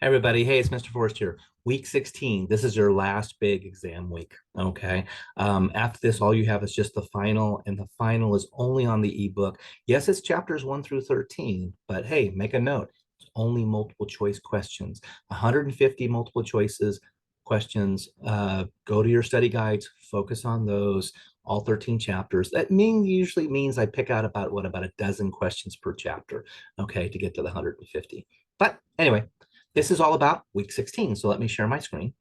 Hey everybody, hey, it's Mr. Forrest here. Week 16, this is your last big exam week, okay? After this, all you have is just the final, and the final is only on the ebook. Yes, it's chapters 1 through 13, but hey, make a note. It's only multiple choice questions. 150 multiple choices questions. Go to your study guides, focus on those, all 13 chapters. That usually means I pick out about a dozen questions per chapter, okay, to get to the 150. But anyway, this is all about week 16. So let me share my screen.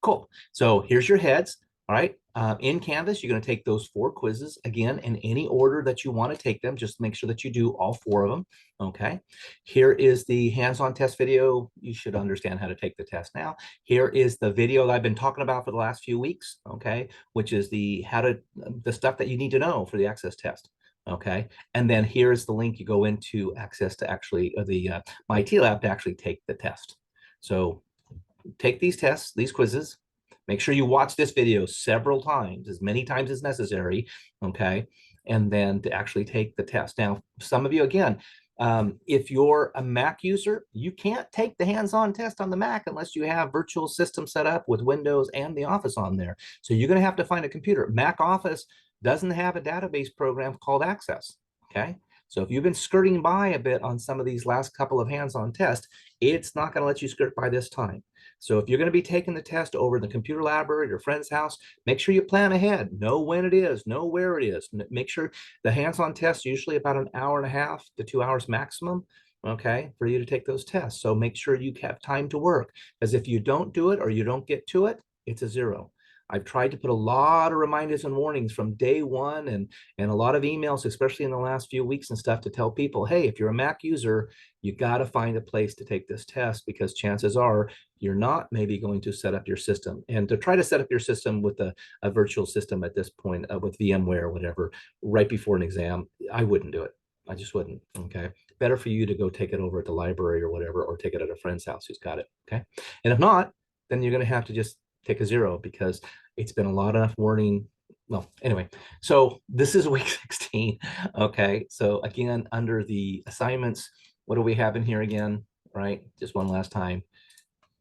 Cool. So here's your heads. All right. In Canvas, you're going to take those 4 quizzes again in any order that you want to take them. Just make sure that you do all 4 of them. Okay. Here is the hands-on test video. You should understand how to take the test now. Here is the video that I've been talking about for the last few weeks. Okay. Which is the stuff that you need to know for the access test. Okay. And then here's the link you go into access to actually the my IT lab to actually take the test. So take these tests, these quizzes. Make sure you watch this video several times, as many times as necessary, okay? And then to actually take the test. Now, some of you, again, if you're a Mac user, you can't take the hands-on test on the Mac unless you have virtual system set up with Windows and the Office on there. So you're going to have to find a computer. Mac Office doesn't have a database program called Access, okay? So if you've been skirting by a bit on some of these last couple of hands-on tests, it's not going to let you skirt by this time. So if you're going to be taking the test over in the computer lab or at your friend's house, make sure you plan ahead. Know when it is, know where it is. Make sure the hands-on test usually about an hour and a half to 2 hours maximum, okay, for you to take those tests. So make sure you have time to work, because if you don't do it or you don't get to it, it's a 0. I've tried to put a lot of reminders and warnings from day one and a lot of emails, especially in the last few weeks and stuff, to tell people, hey, if you're a Mac user, you got to find a place to take this test, because chances are you're not maybe going to set up your system. And to try to set up your system with a virtual system at this point with VMware or whatever, right before an exam, I wouldn't do it. I just wouldn't, okay? Better for you to go take it over at the library or whatever, or take it at a friend's house who's got it, okay? And if not, then you're going to have to just take a 0, because it's been a lot of warning. Well, anyway, so this is week 16, okay? So again, under the assignments, what do we have in here again, right? Just one last time.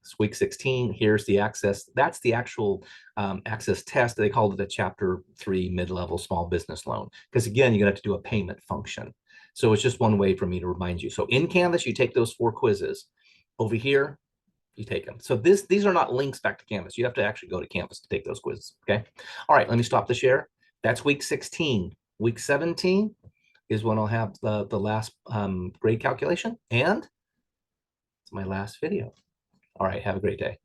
It's week 16. Here's the access. That's the actual access test. They called it a chapter 3 mid-level small business loan, because again, you're gonna have to do a payment function. So it's just one way for me to remind you. So in Canvas, you take those 4 quizzes. Over here, you take them. So these are not links back to Canvas. You have to actually go to Canvas to take those quizzes, okay? All right, let me stop the share. That's week 16. Week 17 is when I'll have the last grade calculation, and it's my last video. All right, have a great day.